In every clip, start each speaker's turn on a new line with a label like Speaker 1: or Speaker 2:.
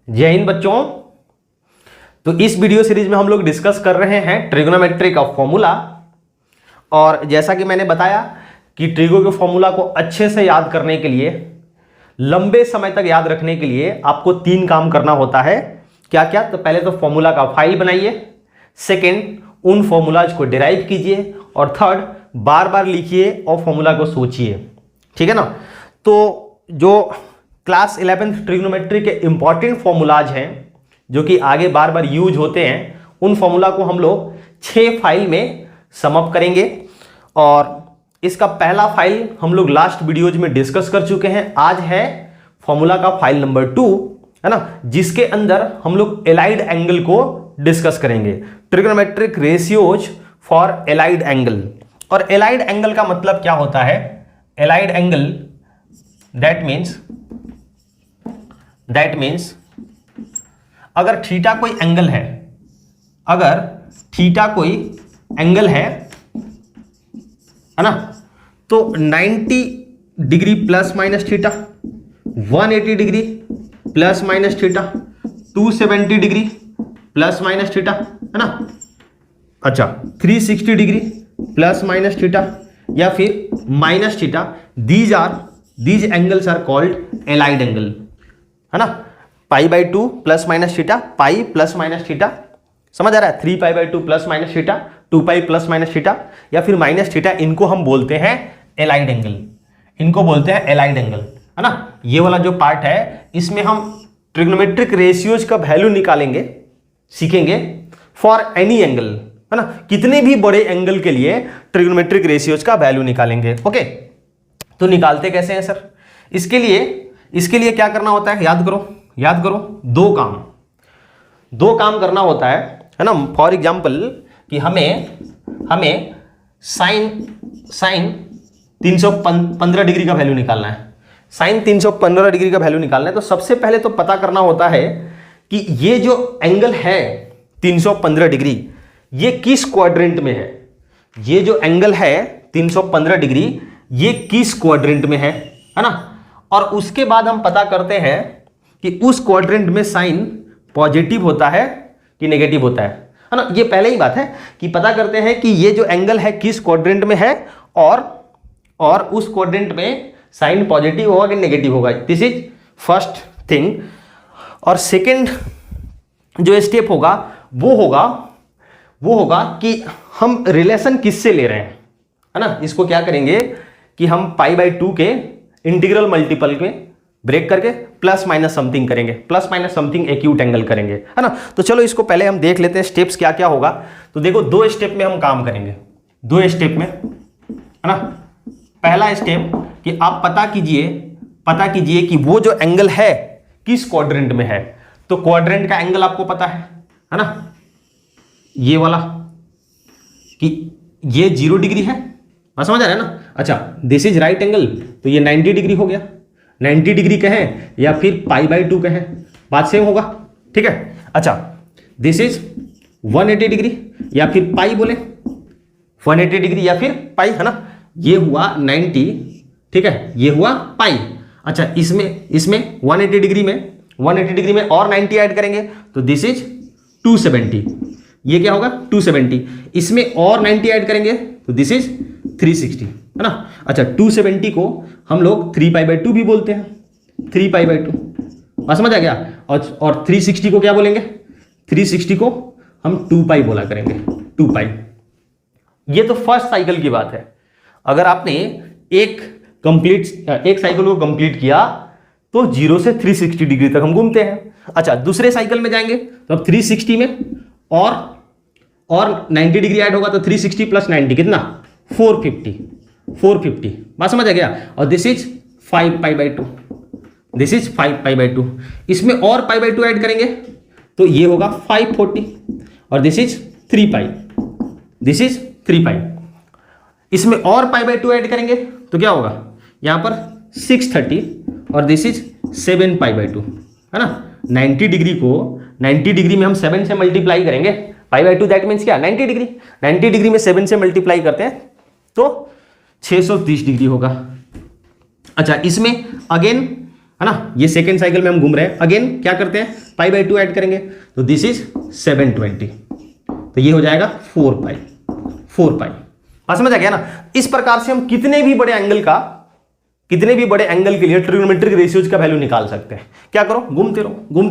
Speaker 1: जय हिंद बच्चों। तो इस वीडियो सीरीज में हम लोग डिस्कस कर रहे हैं ट्रिग्नोमेट्री का फॉर्मूला। और जैसा कि मैंने बताया कि ट्रिगो के फॉर्मूला को अच्छे से याद करने के लिए, लंबे समय तक याद रखने के लिए आपको 3 काम करना होता है। क्या क्या? तो पहले तो फॉर्मूला का फाइल बनाइए, सेकंड उन फॉर्मूलाज को डिराइव कीजिए, और थर्ड बार बार लिखिए और फॉर्मूला को सोचिए। ठीक है ना? तो जो क्लास 11th ट्रिग्नोमेट्री के इंपॉर्टेंट फॉर्मूलाज हैं जो कि आगे बार बार यूज होते हैं, उन फॉर्मूला को हम लोग 6 फाइल में सम अप करेंगे। और इसका पहला फाइल हम लोग लास्ट वीडियोज में डिस्कस कर चुके हैं। आज है फॉर्मूला का फाइल नंबर 2, है ना, जिसके अंदर हम लोग एलाइड एंगल को डिस्कस करेंगे। Trigonometric ratios for allied angle. और एलाइड एंगल का मतलब क्या होता है? एलाइड एंगल दैट मीन्स अगर थीटा कोई एंगल है, अगर थीटा कोई एंगल है ना, तो 90 degree plus minus theta, 180 degree plus minus theta, 270 degree plus minus theta, है ना। अच्छा, 360 डिग्री प्लस माइनस थीटा या फिर minus theta, these angles are called allied angle, है ना। π/2 plus minus theta, pi plus minus theta, समझ आ रहा है? 3π/2 plus minus theta, 2π plus minus theta या फिर माइनस थीटा, इनको हम बोलते हैं एलाइड एंगल। इनको बोलते हैं एलाइड एंगल, है ना। ये वाला जो पार्ट है, इसमें हम ट्रिग्नोमेट्रिक रेशियोज का वैल्यू निकालेंगे, सीखेंगे फॉर एनी एंगल, है ना। कितने भी बड़े एंगल के लिए ट्रिग्नोमेट्रिक रेशियोज का वैल्यू निकालेंगे। ओके, तो निकालते कैसे हैं सर? इसके लिए क्या करना होता है? याद करो, दो काम करना होता है ना। फॉर एग्जाम्पल कि हमें साइन 315 डिग्री का वैल्यू निकालना है। साइन 315 डिग्री का वैल्यू निकालना है, तो सबसे पहले तो पता करना होता है कि ये जो एंगल है 315 डिग्री, ये किस क्वाड्रेंट में है। ये जो एंगल है 315 डिग्री, ये किस क्वाड्रेंट में है ना। और उसके बाद हम पता करते हैं कि उस क्वाड्रेंट में साइन पॉजिटिव होता है कि नेगेटिव होता है ना। ये पहले ही बात है कि पता करते हैं कि ये जो एंगल है किस क्वाड्रेंट में है, और उस क्वाड्रेंट में साइन पॉजिटिव होगा कि नेगेटिव होगा। This is first thing. और सेकंड जो स्टेप होगा वो होगा कि हम रिलेशन किससे ले रहे हैं, है ना। इसको क्या करेंगे कि हम π/2 के इंटीग्रल मल्टीपल में ब्रेक करके प्लस माइनस समथिंग करेंगे, plus minus something acute angle करेंगे, है ना। तो चलो इसको पहले हम देख लेते हैं स्टेप्स क्या क्या होगा। तो देखो, 2 स्टेप में हम काम करेंगे, 2 स्टेप में, है ना। पहला स्टेप कि आप पता कीजिए कि वो जो एंगल है किस क्वाड्रेंट में है। तो क्वाड्रेंट का एंगल आपको पता है ना, ये वाला, कि ये 0 डिग्री है, समझ आ रहा है ना। अच्छा, दिस इज राइट एंगल, तो ये 90 डिग्री हो गया। 90 डिग्री कहें या फिर π/2 कहें, बात सेम होगा, ठीक है। अच्छा, दिस इज 180 डिग्री या फिर पाई बोले, 180 डिग्री या फिर पाई, है ना। ये हुआ 90, ठीक है, ये हुआ पाई। अच्छा, इसमें 180 डिग्री में और 90 ऐड करेंगे तो दिस इज 270। ये क्या होगा? 270। इसमें और 90 ऐड करेंगे तो दिस इज 360, है ना। अच्छा, 270 को हम लोग 3π/2 भी बोलते हैं, 3π/2, बात समझ आ गया। और 360 को क्या बोलेंगे? 360 को हम 2π बोला करेंगे, 2π। ये तो फर्स्ट साइकिल की बात है। अगर आपने एक साइकिल को कंप्लीट किया तो 0 से 360 डिग्री तक हम घूमते हैं। अच्छा, दूसरे साइकिल में जाएंगे तो अब 360 में और 90 डिग्री ऐड होगा, तो 360 प्लस 90 कितना? 450, बात समझ आ गया। और दिस इज 5π/2, दिस इज 5π/2। इसमें और π/2 ऐड करेंगे तो ये होगा 540, और दिस इज 3π, दिस इज 3π। इसमें और π/2 ऐड करेंगे तो क्या होगा? यहां पर 630, और दिस इज 7π/2, है ना। 90 डिग्री में हम 7 से मल्टीप्लाई करेंगे, π/2 दैट मीन्स क्या? 90 डिग्री। 90 डिग्री में 7 से मल्टीप्लाई करते हैं तो 630 डिग्री होगा। अच्छा, इसमें अगेन है ना, ये सेकेंड साइकिल में हम घूम रहे हैं। अगेन क्या करते हैं, पाई बाई 2 ऐड करेंगे तो दिस इज 720, तो ये हो जाएगा 4 पाई। बात समझ आ गया ना। इस प्रकार से हम कितने भी बड़े एंगल के लिए ट्रिग्नोमेट्रिक रेशियोज का वैल्यू निकाल सकते हैं। क्या करो, घूमते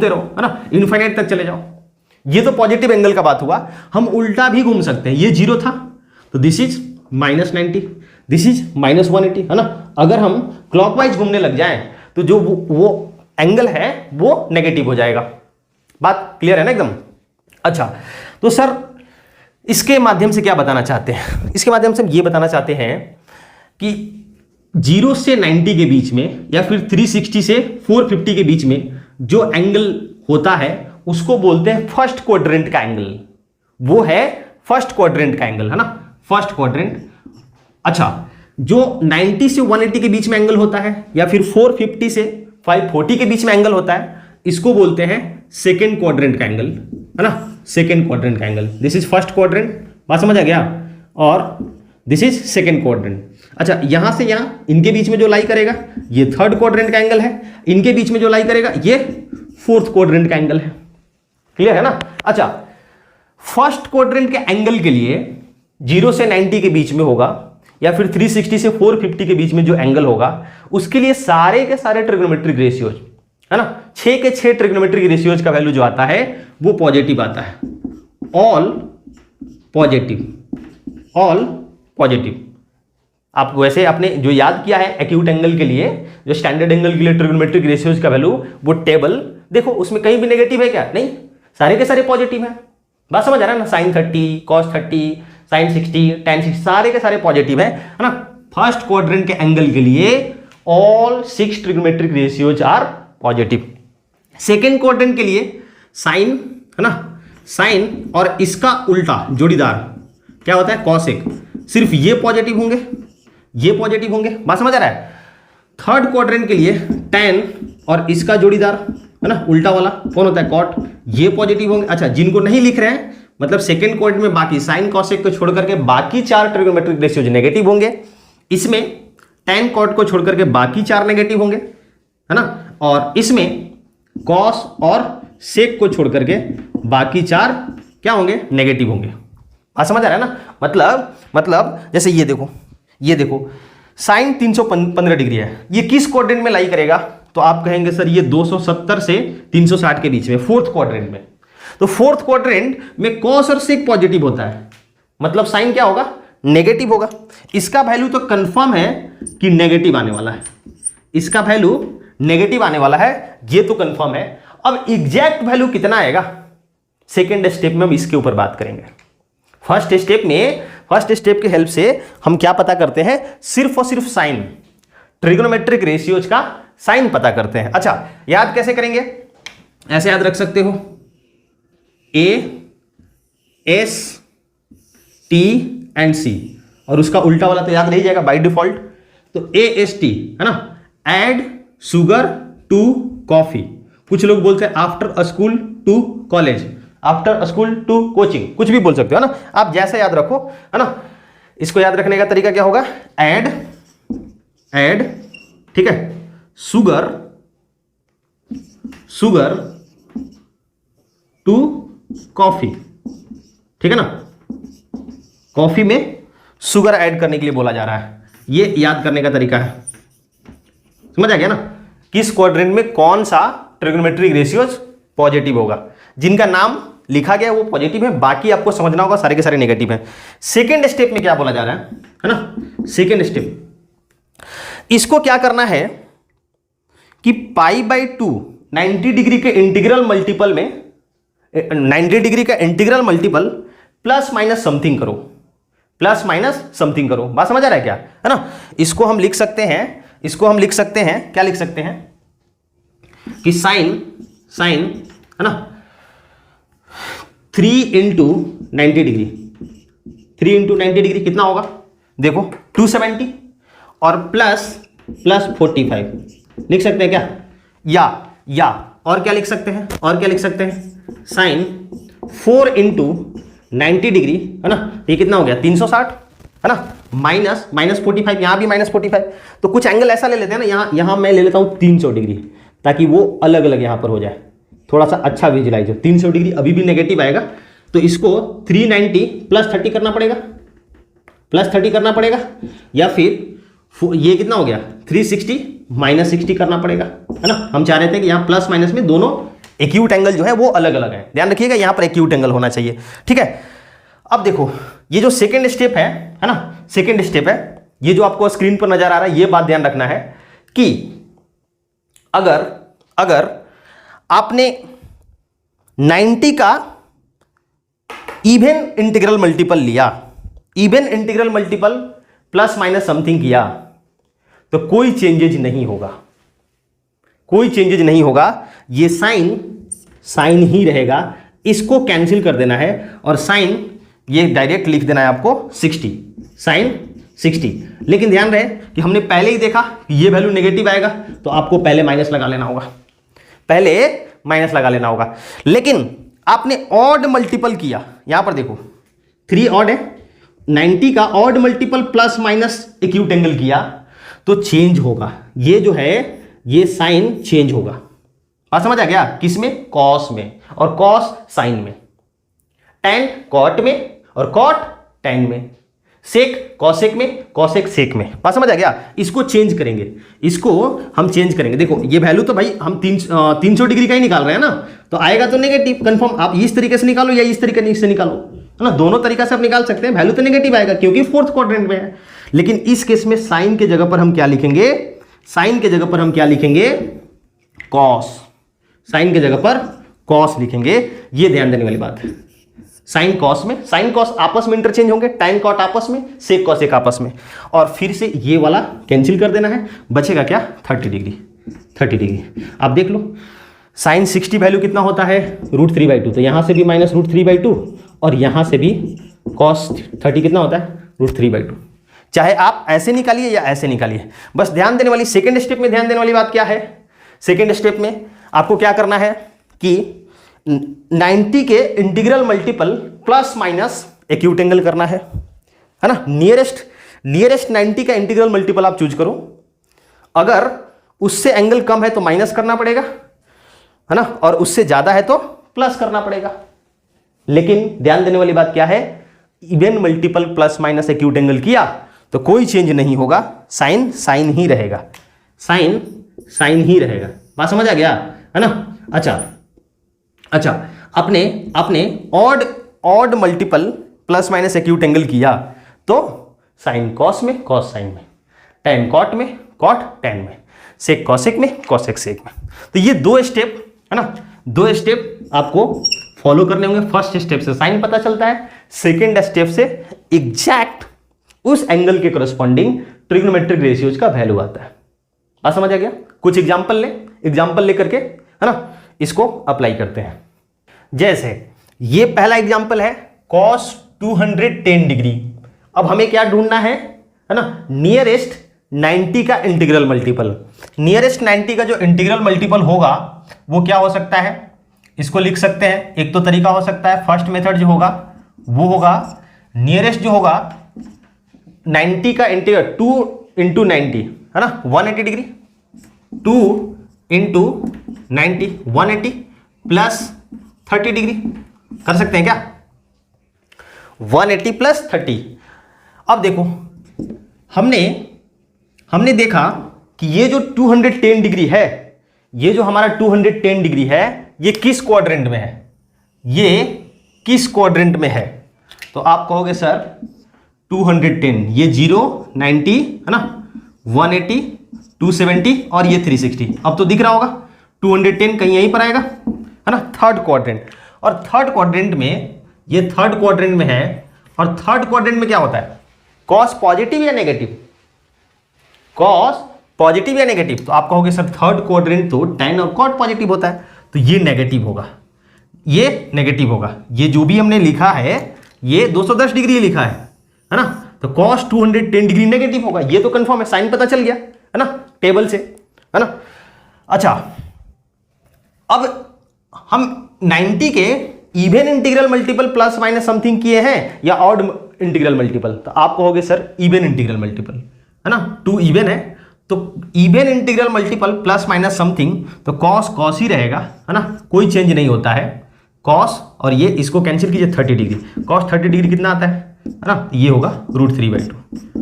Speaker 1: रहो, है ना, इनफाइनाइट तक चले जाओ। ये तो पॉजिटिव एंगल का बात हुआ। हम उल्टा भी घूम सकते हैं। ये 0 था तो दिस इज -90, दिस इज -180, है ना। अगर हम क्लॉकवाइज घूमने लग जाएं तो जो वो एंगल है वो नेगेटिव हो जाएगा। बात क्लियर है ना एकदम। अच्छा, तो सर इसके माध्यम से क्या बताना चाहते हैं? इसके माध्यम से हम ये बताना चाहते हैं कि 0 से 90 के बीच में या फिर 360 से 450 के बीच में जो एंगल होता है उसको बोलते हैं फर्स्ट क्वाड्रेंट का एंगल। वो है फर्स्ट क्वाड्रेंट का एंगल, है ना, फर्स्ट क्वाड्रेंट। अच्छा, जो 90 से 180 के बीच में एंगल होता है या फिर 450 से 540 के बीच में एंगल होता है, इसको बोलते हैं सेकेंड क्वाड्रेंट का एंगल, है ना, सेकेंड क्वाड्रेंट का angle. This is first quadrant, बात समझ आ गया, और दिस इज सेकेंड क्वाड्रेंट। अच्छा, यहां से यहां इनके बीच में जो लाई करेगा ये थर्ड क्वाड्रेंट का एंगल है, इनके बीच में जो लाई करेगा ये फोर्थ क्वाड्रेंट का एंगल है। क्लियर है ना। अच्छा, फर्स्ट क्वाड्रेंट के एंगल के लिए 0 से 90 के बीच में होगा या फिर 360 से 450 के बीच में जो एंगल होगा उसके लिए सारे के सारे ट्रिग्नोमेट्रिक रेशियोज, है ना, 6 के 6 ट्रिग्नोमेट्रिक रेशियोज का वैल्यू जो आता है वो पॉजिटिव आता है। All positive. आपको वैसे आपने जो याद किया है एक्यूट एंगल के लिए, जो स्टैंडर्ड एंगल के लिए ट्रिग्नोमेट्रिक रेशियोज का वैल्यू, वो टेबल देखो, उसमें कहीं भी नेगेटिव है क्या? नहीं, सारे के सारे पॉजिटिव है। बात समझ आ रहा है ना। sin 30, cos 30, sin 60, tan 60, सारे के सारे पॉजिटिव है ना। फर्स्ट क्वाड्रेंट के एंगल के लिए all 6 trigonometric ratios are positive. Second quadrant के लिए साइन, है ना, साइन और इसका उल्टा जोड़ीदार क्या होता है, कॉसेक, सिर्फ ये पॉजिटिव होंगे, ये पॉजिटिव होंगे। बात समझ आ रहा है। थर्ड क्वाड्रेंट के लिए tan और इसका जोड़ीदार, है ना, उल्टा वाला कौन होता है, कॉट, ये पॉजिटिव होंगे। अच्छा, जिनको नहीं लिख रहे हैं, मतलब सेकेंड क्वाड्रेंट में बाकी साइन कॉसेक को छोड़ करके बाकी 4 ट्रिग्नोमेट्रिक रेशियोज नेगेटिव होंगे। इसमें tan कॉट को छोड़ करके बाकी 4 नेगेटिव होंगे, है ना, और इसमें कॉस और सेक को छोड़ करके बाकी 4 क्या होंगे, नेगेटिव होंगे। बात समझ आ रहा है ना। मतलब जैसे ये देखो साइन 315 डिग्री है, ये किस क्वाड्रेंट में लाई करेगा? तो आप कहेंगे सर ये 270 से 360 के बीच में, फोर्थ क्वाड्रेंट में। तो फोर्थ क्वाड्रेंट में कॉस और सेक पॉजिटिव होता है, मतलब साइन क्या होगा, नेगेटिव होगा। इसका वैल्यू तो कंफर्म है कि नेगेटिव आने वाला है, इसका वैल्यू नेगेटिव आने वाला है, ये तो कंफर्म है। अब एग्जैक्ट वैल्यू कितना आएगा, सेकेंड स्टेप में हम इसके ऊपर बात करेंगे। फर्स्ट स्टेप की हेल्प से हम क्या पता करते हैं, सिर्फ और सिर्फ साइन, ट्रिग्नोमेट्रिक रेशियोज का साइन पता करते हैं। अच्छा, याद कैसे करेंगे, ऐसे याद रख सकते हो, A, S, T and C, और उसका उल्टा वाला तो याद नहीं जाएगा बाय डिफॉल्ट। तो AST, है ना, एड शुगर टू कॉफी। कुछ लोग बोलते हैं after a school to college, after a school to coaching, कुछ भी बोल सकते हो ना आप, जैसा याद रखो, है ना। इसको याद रखने का तरीका क्या होगा, एड, ठीक है, शुगर टू कॉफी, ठीक है ना। कॉफी में शुगर ऐड करने के लिए बोला जा रहा है, ये याद करने का तरीका है। समझ आ गया ना, किस क्वाड्रेंट में कौन सा ट्रिग्नोमेट्रिक रेशियोज पॉजिटिव होगा। जिनका नाम लिखा गया वो पॉजिटिव है, बाकी आपको समझना होगा सारे के सारे नेगेटिव हैं। सेकेंड स्टेप में क्या बोला जा रहा है ना, सेकेंड स्टेप, इसको क्या करना है कि π/2 90 डिग्री के इंटीग्रल मल्टीपल में 90 डिग्री का integral multiple plus minus something करो, प्लस माइनस समथिंग करो। बात समझ आ रहा है क्या, है ना। इसको हम लिख सकते हैं, क्या लिख सकते हैं कि साइन, है ना, 3 × 90 डिग्री, 3 × 90 डिग्री कितना होगा, देखो 270 और प्लस 45 लिख सकते हैं क्या, या और क्या लिख सकते हैं, साइन 4 × 90 डिग्री, है ना, ये कितना हो गया 360, है ना, माइनस -45, यहां भी -45। तो कुछ एंगल ऐसा ले लेते हैं ना, यहां मैं ले लेता हूं 300 डिग्री, ताकि वो अलग अलग यहां पर हो जाए, थोड़ा सा अच्छा विजुलाइज हो। 300 डिग्री अभी भी नेगेटिव आएगा, तो इसको 390 प्लस 30 करना पड़ेगा, प्लस 30 करना पड़ेगा, या फिर ये कितना हो गया 360 माइनस 60 करना पड़ेगा, है ना। हम चाह रहे थे कि यहाँ प्लस माइनस में दोनों एक्यूट एंगल जो है वो अलग अलग है, ध्यान रखिएगा यहाँ पर एक्यूट एंगल होना चाहिए, ठीक है। अब देखो ये जो सेकेंड स्टेप है ना, सेकेंड स्टेप है, ये जो आपको स्क्रीन पर नजर आ रहा है, ये बात ध्यान रखना है कि अगर आपने 90 का इवन इंटीग्रल मल्टीपल लिया, even integral multiple plus minus something किया, तो कोई चेंजेज नहीं होगा, कोई चेंजेज नहीं होगा, ये साइन ही रहेगा। इसको कैंसिल कर देना है और साइन ये डायरेक्ट लिख देना है आपको 60, साइन 60। लेकिन ध्यान रहे कि हमने पहले ही देखा कि ये वैल्यू नेगेटिव आएगा, तो आपको पहले माइनस लगा लेना होगा, पहले माइनस लगा लेना होगा। लेकिन आपने ऑड मल्टीपल किया, यहां पर देखो 3 ऑड है, 90 का odd multiple plus minus acute angle किया तो चेंज होगा, ये जो है ये साइन चेंज होगा। बात समझ आ गया, किसमें, कॉस में, और कॉस साइन में, टैन कॉट में और कॉट टैन में, सेक कॉसेक में, कॉसेक सेक में। बात समझ आ गया। इसको चेंज करेंगे, इसको हम चेंज करेंगे। देखो ये वैल्यू तो भाई हम 300 डिग्री का ही निकाल रहे हैं ना, तो आएगा तो नेगेटिव कंफर्म। आप इस तरीके से निकालो या इस तरीके से निकालो, है ना, दोनों तरीका से आप निकाल सकते हैं, वैल्यू तो नेगेटिव आएगा क्योंकि फोर्थ क्वाड्रेंट में है। लेकिन इस केस में साइन के जगह पर हम क्या लिखेंगे, साइन के जगह पर हम क्या लिखेंगे, कॉस, साइन के जगह पर कॉस लिखेंगे। ये ध्यान देने वाली बात है। साइन कॉस में, साइन कॉस आपस में इंटरचेंज होंगे, टैन कॉट आपस में, सेक कॉसेक आपस में, और फिर से ये वाला कैंसिल कर देना है, बचेगा क्या 30 डिग्री, 30 डिग्री। आप देख लो साइन 60 वैल्यू कितना होता है √3/2, तो यहां से भी माइनस √3/2 और यहां से भी कॉस 30 कितना होता है √3/2। चाहे आप ऐसे निकालिए या ऐसे निकालिए, बस ध्यान देने वाली सेकेंड स्टेप में ध्यान देने वाली बात क्या है, सेकेंड स्टेप में आपको क्या करना है कि 90 के integral multiple plus minus acute angle करना है ना। नियरेस्ट 90 का इंटीग्रल मल्टीपल आप चूज करो, अगर उससे एंगल कम है तो माइनस करना पड़ेगा, है ना, और उससे ज्यादा है तो प्लस करना पड़ेगा। लेकिन ध्यान देने वाली बात क्या है, even multiple plus minus acute angle किया तो कोई चेंज नहीं होगा, साइन ही रहेगा, साइन ही रहेगा। बात समझ आ गया, है ना। अच्छा अपने odd multiple plus minus acute angle किया तो साइन कॉस में, कॉस साइन में, टैन कॉट में, कॉट टैन में, सेक कॉसेक में, कॉसेक सेक में। तो ये 2 स्टेप है ना, 2 स्टेप आपको फॉलो करने होंगे। फर्स्ट स्टेप से साइन पता चलता है, सेकेंड स्टेप से एग्जैक्ट उस एंगल के करस्पॉन्डिंग ट्रिग्नोमेट्रिक रेशियोज का वैल्यू आता है। बात समझ आ गया। कुछ एग्जांपल लेकर के, है ना, इसको अप्लाई करते हैं। जैसे ये पहला एग्जांपल है cos 210 डिग्री। अब हमें क्या ढूंढना है ना, नियरेस्ट 90 का इंटीग्रल मल्टीपल। नियरेस्ट 90 का जो इंटीग्रल मल्टीपल होगा वो क्या हो सकता है, इसको लिख सकते हैं। एक तो तरीका हो सकता है, फर्स्ट मेथड जो होगा वो होगा नियरेस्ट जो होगा 90 का इंटीग्रल 2 × 90, है ना, 180 डिग्री, 2 × 90 180 प्लस 30 डिग्री कर सकते हैं क्या, 180 प्लस 30। अब देखो हमने देखा कि ये जो 210 डिग्री है, ये जो हमारा 210 डिग्री है, ये किस क्वाड्रेंट में है, ये किस क्वाड्रेंट में है। तो आप कहोगे सर 210, ये 0 90 है ना, 180 270 और ये 360। अब तो दिख रहा होगा 210 कहीं यहीं पर आएगा, है ना, थर्ड क्वाड्रेंट। और थर्ड क्वाड्रेंट में, ये थर्ड क्वाड्रेंट में है, और थर्ड क्वाड्रेंट में क्या होता है, कॉस पॉजिटिव या नेगेटिव, कॉस पॉजिटिव या नेगेटिव। तो आप कहोगे सर थर्ड क्वाड्रेंट तो टैन और कॉट पॉजिटिव होता है, तो ये नेगेटिव होगा, ये नेगेटिव होगा। ये जो भी हमने लिखा है ये 210 डिग्री लिखा है ना, तो कॉस 210 डिग्री नेगेटिव होगा, ये तो कंफर्म है, साइन पता चल गया, है ना, टेबल से, है ना। अच्छा अब हम 90 के even integral multiple plus minus something किए हैं या ऑड इंटीग्रल मल्टीपल। तो आप कहोगे सर इवन इंटीग्रल मल्टीपल, है ना, 2 इवन है तो even integral multiple plus minus something, तो कॉस कॉस ही रहेगा, है ना, कोई चेंज नहीं होता है। कॉस और ये इसको कैंसिल कीजिए 30 डिग्री, कॉस 30 डिग्री कितना आता है ना, ये होगा √3/2,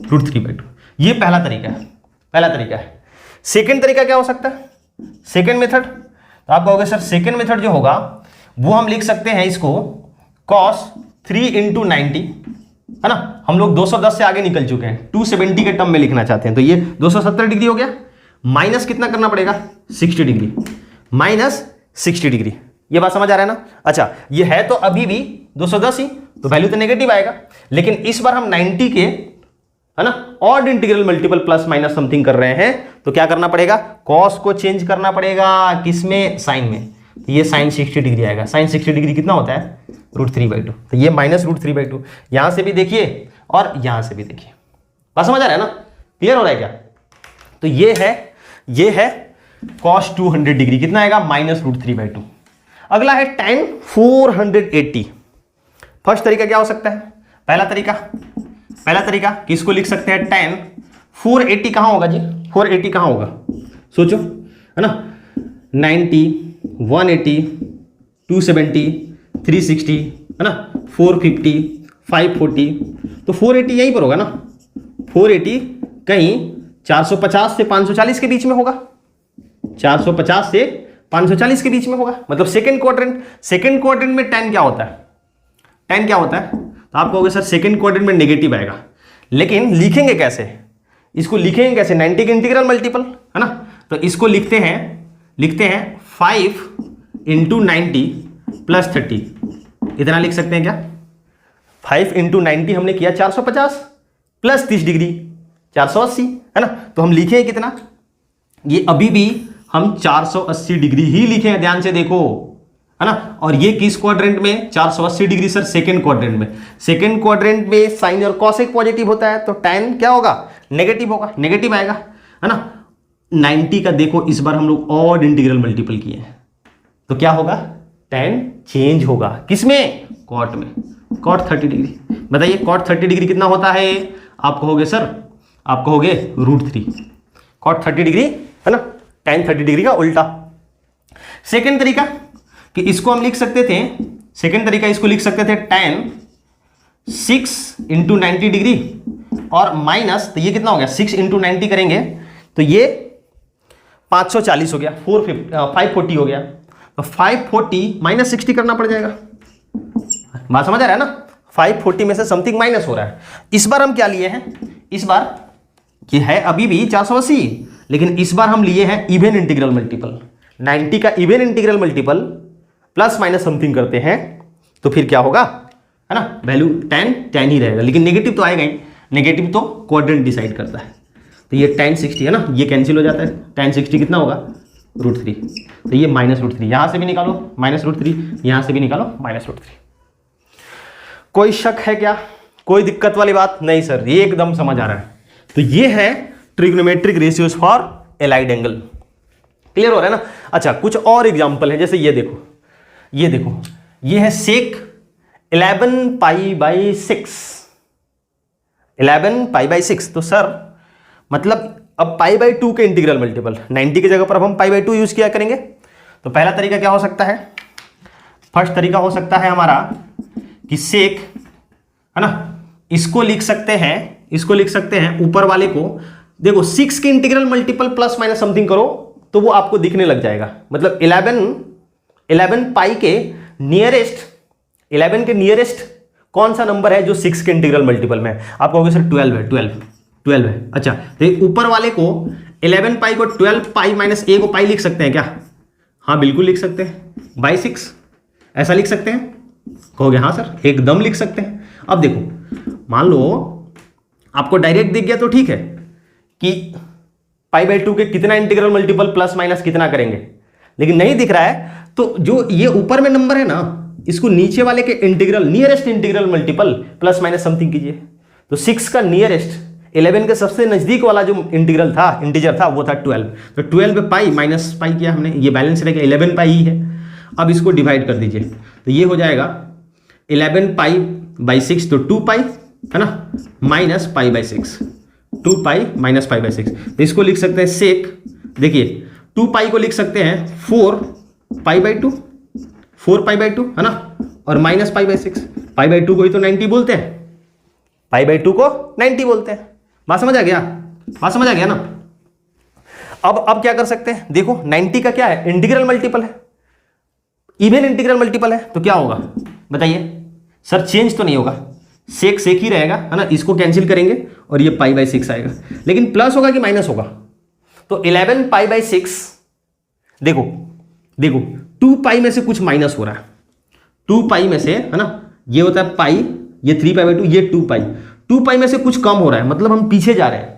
Speaker 1: √3/2। ये पहला तरीका है, पहला तरीका है। सेकेंड तरीका क्या हो सकता है, सेकेंड मेथड, तो आप कहोगे सर सेकेंड मेथड जो होगा वो हम लिख सकते हैं इसको cos 3 × 90, है ना, हम लोग 210 से आगे निकल चुके हैं, 270 के टर्म में लिखना चाहते हैं, तो ये 270 डिग्री हो गया, माइनस कितना करना पड़ेगा 60 डिग्री, माइनस 60 डिग्री। ये बात समझ आ रहा है ना। अच्छा, ये है तो अभी भी 210 ही, तो वैल्यू तो नेगेटिव आएगा, लेकिन इस बार हम 90 के, है ना, odd integral multiple plus minus something कर रहे हैं, तो क्या करना पड़ेगा, कॉस को चेंज करना पड़ेगा, किसमें, साइन में, तो ये साइन 60 डिग्री आएगा। साइन 60 डिग्री कितना होता है √3/2, तो ये माइनस √3/2। यहां से भी देखिए और यहां से भी देखिए, बात समझ आ रहा है ना, क्लियर हो रहा है क्या। तो ये है cos 200 डिग्री, कितना आएगा माइनस √3/2। अगला है tan 480। फर्स्ट तरीका क्या हो सकता है, पहला तरीका किसको लिख सकते हैं, tan 480 कहां होगा जी, 480 कहां होगा, सोचो, है ना, 90, 180, 270, 360, है ना, 450, 540, तो 480 यहीं पर होगा ना, 480 कहीं 450 से 540 के बीच में होगा, 450 से 540 के बीच में होगा, मतलब सेकंड क्वाड्रेंट में tan क्या होता है, tan क्या होता है, तो आप कहोगे सर सेकंड क्वाड्रेंट में नेगेटिव आएगा, लेकिन लिखेंगे कैसे, इसको लिखेंगे कैसे, 90 के इंटीग्रल मल्टीपल, है ना, तो इसको लिखते हैं 5 × 90 + 30, इतना लिख सकते हैं क्या, 5 × 90 हमने किया 450 प्लस 30 डिग्री 480, है ना, तो हम लिखे कितना, ये अभी भी हम 480 डिग्री ही लिखे हैं, ध्यान से देखो, है ना, और ये किस क्वाड्रेंट में, 480 डिग्री सर सेकंड क्वाड्रेंट में। सेकंड क्वाड्रेंट में साइन और कॉसेक पॉजिटिव होता है, तो tan क्या होगा, नेगेटिव होगा, नेगेटिव आएगा, है ना। 90 का देखो इस बार हम लोग ऑड इंटीग्रल मल्टीपल किए हैं, तो क्या होगा, tan चेंज होगा, किसमें, कॉट में, कॉट 30 डिग्री। बताइए कॉट 30 डिग्री कितना होता है, आप कहोगे सर, आप कहोगे √3, कॉट 30 डिग्री, है ना, tan 30 डिग्री का उल्टा। सेकेंड तरीका कि इसको हम लिख सकते थे, सेकेंड तरीका इसको लिख सकते थे tan 6 × 90 डिग्री और माइनस, तो ये कितना हो गया, 6 × 90 करेंगे तो ये 540 हो गया, 540 हो गया, तो 540 माइनस 60 करना पड़ जाएगा, बात समझ आ रहा है ना, 540 में से समथिंग माइनस हो रहा है। इस बार हम क्या लिए हैं, इस बार ये है अभी भी 480, लेकिन इस बार हम लिए हैं इवन इंटीग्रल मल्टीपल, 90 का even integral multiple plus minus something करते हैं, तो फिर क्या होगा, है ना, वैल्यू tan ही रहेगा, लेकिन नेगेटिव तो आएगा ही, नेगेटिव तो क्वाड्रेंट डिसाइड करता है, तो ये tan 60 है ना, ये कैंसिल हो जाता है, tan 60 कितना होगा √3, तो ये -√3, यहां से भी निकालो -√3, यहां से भी निकालो -√3। कोई शक है क्या, कोई दिक्कत वाली बात नहीं सर, ये एकदम समझ आ रहा है। तो ये है trigonometric ratios for allied angle, clear हो रहा है ना। अच्छा, कुछ और एग्जांपल है, जैसे ये देखो, ये है सेक 11π/6, 11π/6, तो सर मतलब अब π/2 के इंटीग्रल मल्टीपल, 90 की जगह पर अब हम π/2 यूज किया करेंगे। तो पहला तरीका क्या हो सकता है, फर्स्ट तरीका हो सकता है हमारा कि सेक, है ना, इसको लिख सकते हैं ऊपर वाले को, देखो 6 के integral multiple plus minus something करो तो वो आपको दिखने लग जाएगा, मतलब 11 पाई के नियरेस्ट कौन सा नंबर है जो 6 के इंटीग्रल मल्टीपल में है, आप कहोगे सर 12 है। अच्छा, तो ऊपर वाले को 11 पाई को 12 पाई माइनस a को पाई लिख सकते हैं क्या, हाँ बिल्कुल लिख सकते हैं, /6 ऐसा लिख सकते हैं, कहोगे हाँ सर एकदम लिख सकते हैं। अब देखो मान लो आपको डायरेक्ट दिख गया तो ठीक है कि π/2 के कितना इंटीग्रल मल्टीपल प्लस माइनस कितना करेंगे, लेकिन नहीं दिख रहा है तो जो ये ऊपर में नंबर है ना, इसको नीचे वाले के nearest integral multiple plus minus something कीजिए। तो 6 का नियरेस्ट 11 के सबसे नजदीक वाला जो इंटीजर था वो था 12, तो 12 पे पाई माइनस पाई किया हमने, ये बैलेंस रहेगा 11 पाई ही है। अब इसको डिवाइड कर दीजिए तो ये हो जाएगा 11 पाई/6, तो 2 पाई, है ना, minus π/6, 2 pi minus pi by 6। तो इसको लिख सकते हैं सेक, देखिए 2 पाई को लिख सकते हैं 4 पाई बाई 2, 4 पाई बाई 2 है ना, और minus pi by 6। Pi by 2 को ही तो 90 बोलते हैं, पाई बाई 2 को 90 बोलते हैं। बात समझ आ गया, बात समझ आ गया ना। अब क्या कर सकते हैं, देखो 90 का क्या है, इंटीग्रल मल्टीपल है, इवन इंटीग्रल मल्टीपल है, तो क्या होगा बताइए सर, चेंज तो नहीं होगा, सेक सेक ही रहेगा है ना, इसको कैंसिल करेंगे और ये पाई बाई 6 आएगा। लेकिन प्लस होगा कि माइनस होगा, तो 11 पाई बाई 6, देखो देखो 2 पाई में से कुछ माइनस हो रहा है, 2 पाई में से है ना, ये होता है पाई, ये 3 पाई बाई 2, ये 2 पाई, 2 पाई में से कुछ कम हो रहा है, मतलब हम पीछे जा रहे हैं।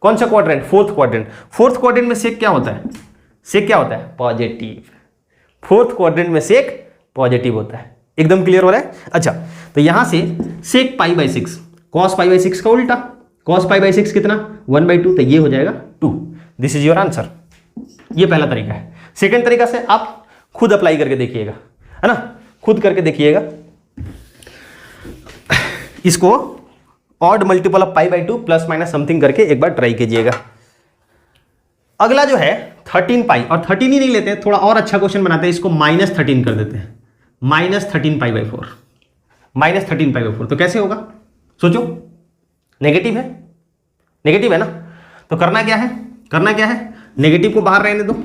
Speaker 1: कौन सा quadrant, fourth quadrant. Fourth quadrant में सेक क्या होता है, सेक क्या होता है, पॉजिटिव। फोर्थ क्वाड्रेंट में सेक पॉजिटिव होता है। एकदम क्लियर हो रहा है। अच्छा, तो यहां से sec pi by 6, cos pi by 6 का उल्टा, कॉस पाई बाई 6 कितना, 1/2, तो ये हो जाएगा 2। This is your answer. ये पहला तरीका है। सेकेंड तरीका से आप खुद अप्लाई करके देखिएगा, है ना, खुद करके देखिएगा। इसको odd multiple of pi by 2 plus minus something करके एक बार ट्राई कीजिएगा। अगला जो है 13 पाई, और 13 ही नहीं लेते हैं, थोड़ा और अच्छा क्वेश्चन बनाते हैं, इसको -13 कर देते हैं, -13 पाई बाई 4, -13 पाई बाई 4। तो कैसे होगा सोचो, नेगेटिव है, नेगेटिव है ना, तो करना क्या है, करना क्या है, नेगेटिव को बाहर रहने दो,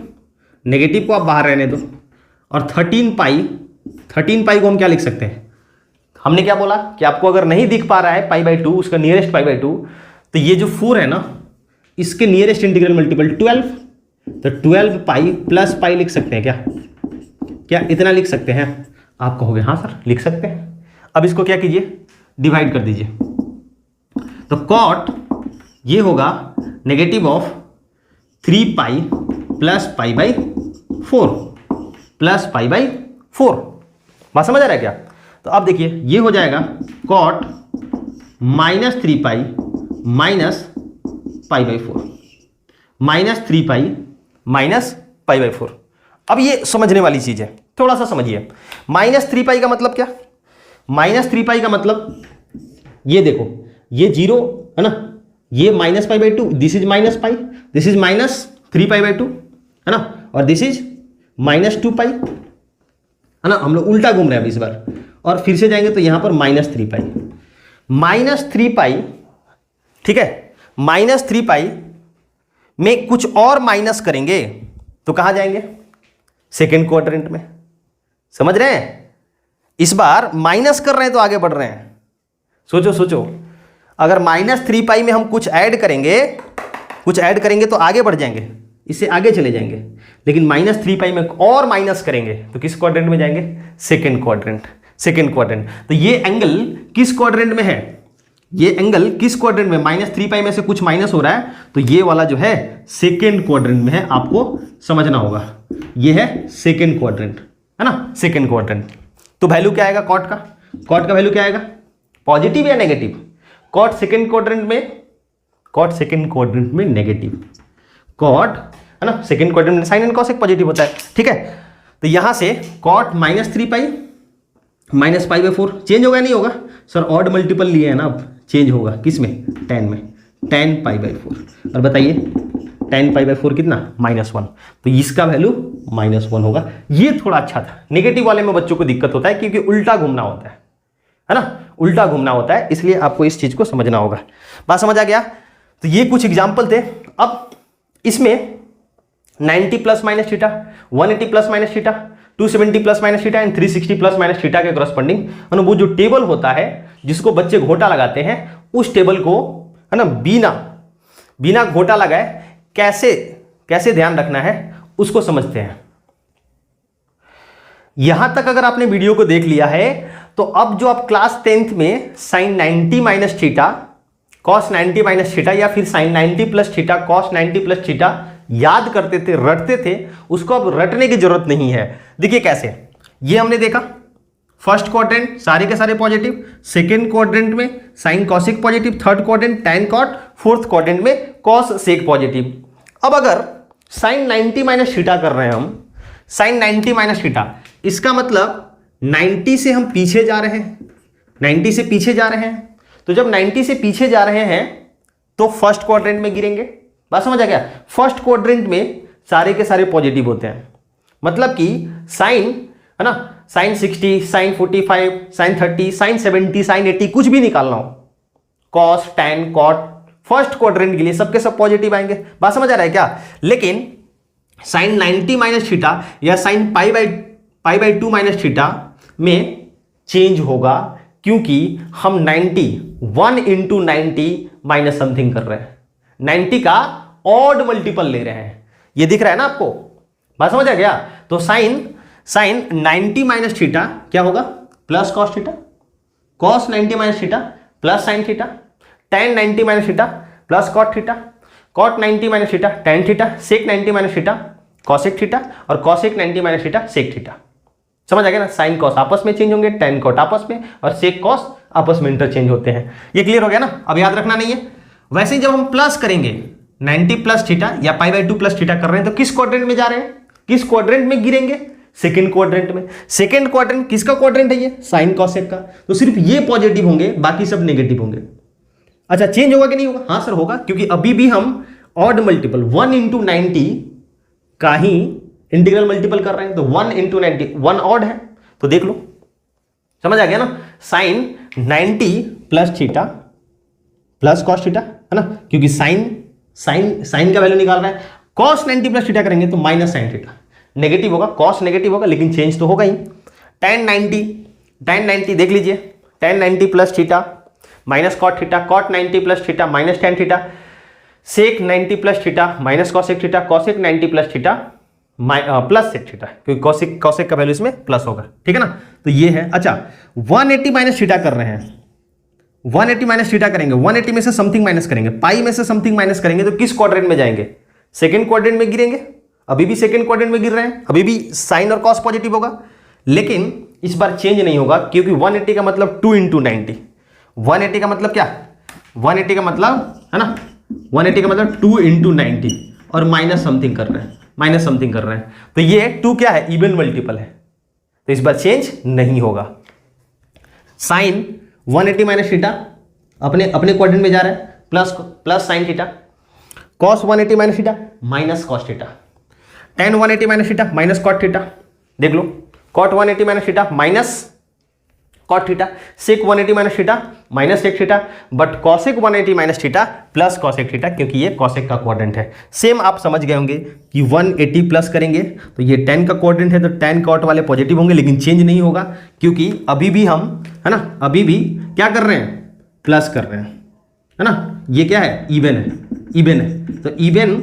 Speaker 1: नेगेटिव को आप बाहर रहने दो, और 13 पाई को हम क्या लिख सकते हैं, हमने क्या बोला कि आपको अगर नहीं दिख पा रहा है पाई बाई 2, उसका नियरेस्ट पाई बाई 2, तो ये जो 4 है ना, इसके नियरेस्ट इंटीग्रल मल्टीपल 12, तो 12 पाई प्लस पाई लिख सकते हैं क्या, क्या इतना लिख सकते हैं। आप कहोगे हाँ सर लिख सकते हैं। अब इसको क्या कीजिए, डिवाइड कर दीजिए, तो कॉट ये होगा negative of 3 pi plus pi by 4 plus pi by 4। बात समझ आ रहा है क्या। तो अब देखिए ये हो जाएगा cot -3 pi minus pi by 4, -3 pi minus pi by 4। अब ये समझने वाली चीज है, थोड़ा सा समझिए। -3 पाई का मतलब क्या, -3 पाई का मतलब ये देखो, ये 0 है ना, ये minus pi by 2, this is minus pi, this is -3 pi by 2 है ना, और दिस इज -2 पाई है ना। हम लोग उल्टा घूम रहे हैं अब इस बार, और फिर से जाएंगे तो यहां पर -3 पाई, -3 पाई, ठीक है, -3 पाई में कुछ और माइनस करेंगे तो कहां जाएंगे, सेकेंड क्वाड्रेंट में। समझ रहे हैं, इस बार माइनस कर रहे हैं तो आगे बढ़ रहे हैं। सोचो सोचो, अगर -3 पाई में हम कुछ ऐड करेंगे तो आगे बढ़ जाएंगे, इससे आगे चले जाएंगे। लेकिन -3 पाई में और माइनस करेंगे तो किस क्वाड्रेंट में जाएंगे, सेकेंड क्वाड्रेंट, सेकेंड क्वाड्रेंट। तो ये एंगल किस क्वाड्रेंट में है, ये एंगल किस क्वाड्रेंट में, -3 पाई में से कुछ माइनस हो रहा है, तो ये वाला जो है सेकेंड क्वाड्रेंट में है, आपको समझना होगा। ये है सेकेंड क्वाड्रेंट, है ना, सेकेंड क्वाड्रेंट। तो वैल्यू क्या आएगा कॉट का, कॉट का वैल्यू क्या आएगा, पॉजिटिव या नेगेटिव। कॉट सेकेंड क्वाड्रेंट में, कॉट सेकेंड क्वाड्रेंट में नेगेटिव, कॉट है ना, सेकेंड क्वाड्रेंट में साइन एंड कॉसेक पॉजिटिव होता है, ठीक है। तो यहां से cot -3 pi minus pi by 4 change होगा नहीं होगा सर, ऑड मल्टीपल लिए है ना, अब चेंज होगा किस में, 10 में, 10 पाई बाई 4। और बताइए 10 पाई बाई 4 कितना, -1, तो इसका वैल्यू -1 होगा। ये थोड़ा अच्छा था, नेगेटिव वाले में बच्चों को दिक्कत होता है क्योंकि उल्टा घूमना होता है ना, उल्टा घूमना होता है, इसलिए आपको इस चीज को समझना होगा। बात समझ आ गया। तो ये कुछ एग्जाम्पल थे। अब इसमें 90 plus minus theta, 180 plus minus theta, 270 plus minus theta and 360 plus minus theta के करस्पॉन्डिंग वो जो टेबल होता है जिसको बच्चे घोटा लगाते हैं, उस टेबल को है ना बिना घोटा लगाए कैसे ध्यान रखना है उसको समझते हैं। यहां तक अगर आपने वीडियो को देख लिया है तो अब जो आप क्लास 10th में sine 90 minus theta cos 90 minus theta या फिर sine 90 plus theta cos 90 plus theta याद करते थे, रटते थे, उसको अब रटने की जरूरत नहीं है। देखिए कैसे, ये हमने देखा फर्स्ट क्वाड्रेंट सारे के सारे पॉजिटिव, सेकेंड क्वाड्रेंट में sine cosec positive, third quadrant tan cot, fourth quadrant में कॉस सेक पॉजिटिव। अब अगर साइन 90 माइनस थीटा कर रहे हैं हम, साइन 90 माइनस थीटा, इसका मतलब 90 से हम पीछे जा रहे हैं, 90 से पीछे जा रहे हैं। तो जब 90 से पीछे जा रहे हैं तो फर्स्ट क्वाड्रेंट में गिरेंगे। बात समझ आ गया? फर्स्ट क्वाड्रेंट में सारे के सारे पॉजिटिव होते हैं, मतलब कि साइन, है ना, sine 60, sine 45, sine 30, sine 70, sine 80, कुछ भी निकालना हो, cos, tan, cot, first quadrant के लिए सबके सब पॉजिटिव आएंगे। बात समझ आ रहा है क्या? लेकिन साइन 90 माइनस थीटा या sine pi by 2 minus theta में चेंज होगा, क्योंकि हम 1 इंटू 90 माइनस समथिंग कर रहे हैं, 90 का ऑड मल्टीपल ले रहे हैं। ये दिख रहा है ना आपको? बात समझ आ गया? तो साइन 90 माइनस थीटा क्या होगा? Plus cos theta, cos 90 minus theta plus sine theta, tan 90 minus theta plus cot theta, cot 90 minus theta tan theta, sec 90 minus theta cosec theta, और cosec 90 minus theta sec theta. समझ आ गया ना? Sine cos आपस में change होंगे, tan cot आपस में, और सेक कॉस आपस में इंटरचेंज होते हैं। ये क्लियर हो गया ना? अब याद रखना नहीं है। वैसे ही जब हम प्लस करेंगे 90 प्लस थीटा या पाई बाई 2 प्लस थीटा कर रहे हैं, तो किस क्वाड्रेंट में जा रहे हैं? किस क्वाड्रेंट में गिरेंगे? सेकेंड क्वाड्रेंट में। सेकेंड क्वाड्रेंट किसका क्वाड्रेंट है? ये साइन कॉसेक का। तो सिर्फ ये पॉजिटिव होंगे, बाकी सब नेगेटिव होंगे। अच्छा, चेंज होगा कि नहीं होगा? हाँ सर होगा, क्योंकि अभी भी हम ऑड मल्टीपल 1 इंटू 90 का ही इंटीग्रल मल्टीपल कर रहे हैं, तो 1 इंटू 90 1 ऑड है, तो देख लो। समझ आ गया ना? Sine 90 plus theta plus cos theta, है ना, क्योंकि साइन का वैल्यू निकाल रहा है। कॉस 90 प्लस थीटा करेंगे तो माइनस साइन थीटा, नेगेटिव होगा, कॉस नेगेटिव होगा, लेकिन चेंज तो होगा ही। tan 90 देख लीजिए, tan 90 plus theta minus cot theta, cot 90 plus theta minus tan theta, sec 90 plus theta minus cosec theta, cosec 90 plus theta plus sec theta, क्योंकि cosec का value इसमें प्लस होगा। ठीक है ना? तो ये है। अच्छा, 180 माइनस थीटा कर रहे हैं, 180 माइनस थीटा करेंगे, 180 में से समथिंग माइनस करेंगे, पाई में से समथिंग माइनस करेंगे, तो किस क्वाड्रेंट में जाएंगे? सेकेंड क्वाड्रेंट में गिरेंगे। अभी भी सेकेंड क्वाड्रेंट में गिर रहे हैं, अभी भी साइन और कॉस पॉजिटिव होगा, लेकिन इस बार चेंज नहीं होगा, क्योंकि 180 का मतलब 2 इंटू 90। 180 का मतलब क्या? 180 का मतलब, है ना, 180 का मतलब 2 इंटू 90, और माइनस समथिंग कर रहे हैं, माइनस समथिंग कर रहे हैं, तो ये 2 क्या है? इवन मल्टीपल है, तो इस बार चेंज नहीं होगा। साइन 180 माइनस थीटा अपने क्वाड्रेंट में जा रहा है, plus sine theta, cos 180 minus theta minus cos theta, tan 180 minus theta minus cot theta, देख लो, cot 180 minus theta minus cot theta, sec 180 minus theta minus sec theta, but cosec 180 minus theta plus cosec theta, क्योंकि ये cosec का quadrant है। Same आप समझ गए होंगे कि 180 प्लस करेंगे तो ये tan का क्वाड्रेंट है, तो tan कॉट वाले पॉजिटिव होंगे, लेकिन चेंज नहीं होगा, क्योंकि अभी भी हम, है ना, अभी भी क्या कर रहे हैं? प्लस कर रहे हैं, है ना। ये क्या है? इवन है, इवन है, तो इवन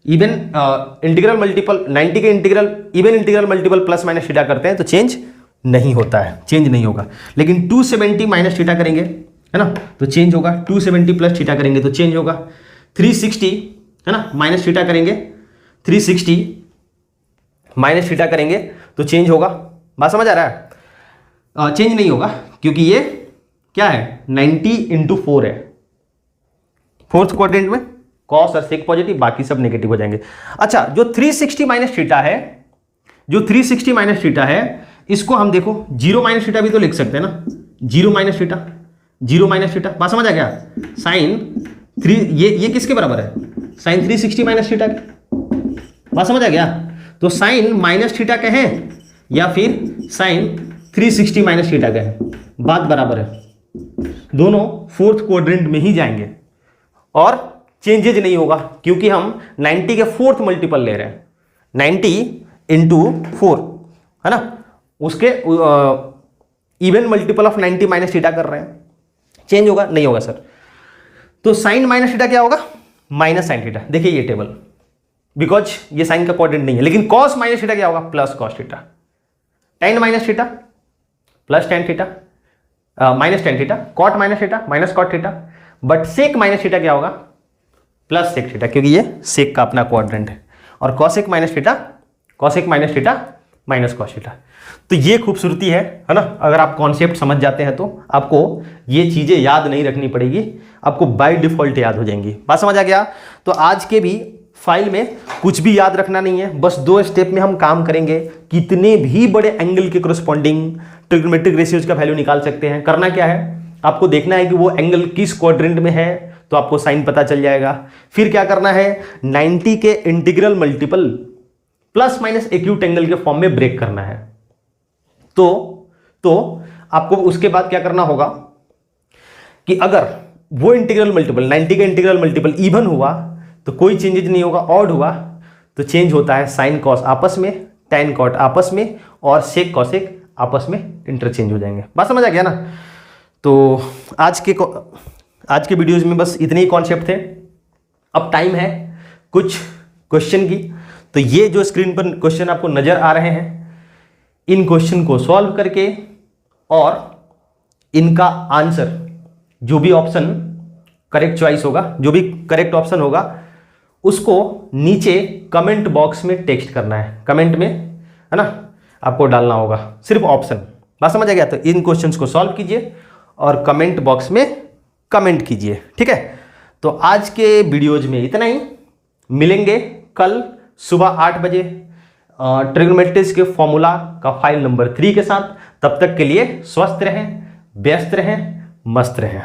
Speaker 1: इंटीग्रल मल्टीपल 90 के integral even integral multiple plus minus theta करते हैं तो चेंज नहीं होता है, चेंज नहीं होगा। लेकिन 270 माइनस थीटा करेंगे, है ना, तो चेंज होगा। 270 प्लस थीटा करेंगे तो चेंज होगा। 360, है ना, माइनस थीटा करेंगे, 360 माइनस थीटा करेंगे तो चेंज होगा। बात समझ आ रहा है? चेंज नहीं होगा, क्योंकि ये क्या है? 90 इंटू 4 है। फोर्थ क्वाड्रेंट में कॉस और सेक पॉजिटिव, बाकी सब नेगेटिव हो जाएंगे। अच्छा, जो 360 माइनस थीटा है, जो 360 माइनस थीटा है, इसको हम देखो 0 माइनस थीटा भी तो लिख सकते हैं ना, 0 माइनस थीटा, 0 माइनस थीटा। बात समझ आ गया? साइन 3, ये किसके बराबर है? साइन 360 माइनस थीटा के। बात समझ आ गया? तो साइन माइनस थीटा का है या फिर साइन 360 माइनस थीटा का है, बात बराबर है, दोनों फोर्थ क्वाड्रेंट में ही जाएंगे और चेंजेज नहीं होगा, क्योंकि हम 90 के फोर्थ मल्टीपल ले रहे हैं, 90 इंटू 4, है ना, उसके even multiple of 90 minus theta कर रहे हैं। चेंज होगा? नहीं होगा सर। तो साइन माइनस थीटा क्या होगा? Minus sine theta. देखिए ये टेबल, बिकॉज ये साइन का क्वाड्रेंट नहीं है। लेकिन कॉस माइनस थीटा क्या होगा? Plus cos theta. tan minus theta plus tan theta minus tan theta, cot minus theta minus cot theta, but sec minus theta क्या होगा? प्लस सेक थीटा, क्योंकि ये सेक का अपना क्वाड्रेंट है। और cosec minus theta minus cos theta. तो ये खूबसूरती है ना। अगर आप कॉन्सेप्ट समझ जाते हैं तो आपको ये चीजें याद नहीं रखनी पड़ेगी, आपको बाय डिफॉल्ट याद हो जाएंगी। बात समझ आ गया? तो आज के भी फाइल में कुछ भी याद रखना नहीं है, बस 2 स्टेप में हम काम करेंगे। कितने भी बड़े एंगल के कोरस्पॉन्डिंग ट्रिग्नोमेट्रिक रेशियोज का वैल्यू निकाल सकते हैं। करना क्या है? आपको देखना है कि वो एंगल किस क्वाड्रेंट में है, तो आपको साइन पता चल जाएगा। फिर क्या करना है, 90 के integral multiple plus minus acute angle के फॉर्म में ब्रेक करना है। तो आपको उसके बाद क्या करना होगा कि अगर वो इंटीग्रल मल्टीपल 90 का इंटीग्रल मल्टीपल इवन हुआ तो कोई चेंजेज नहीं होगा, ऑड हुआ तो चेंज होता है साइन कॉस आपस में, टैन कॉट आपस में और सेक कॉसेक आपस में इंटरचेंज हो जाएंगे। बात समझ आ गया ना। तो आज के वीडियोज में बस इतने ही कॉन्सेप्ट थे। अब टाइम है कुछ क्वेश्चन की। तो ये जो स्क्रीन पर क्वेश्चन आपको नजर आ रहे हैं, इन क्वेश्चन को सॉल्व करके और इनका आंसर जो भी ऑप्शन करेक्ट चॉइस होगा, जो भी करेक्ट ऑप्शन होगा, उसको नीचे कमेंट बॉक्स में टेक्स्ट करना है, कमेंट में, है ना, आपको डालना होगा सिर्फ ऑप्शन। बात समझ आ गया। तो इन क्वेश्चंस को सॉल्व कीजिए और कमेंट बॉक्स में कमेंट कीजिए, ठीक है। तो आज के वीडियोज में इतना ही। मिलेंगे कल सुबह 8 बजे ट्रिग्नोमेट्रीज के फॉर्मूला का फाइल नंबर 3 के साथ। तब तक के लिए स्वस्थ रहें, व्यस्त रहें, मस्त रहें।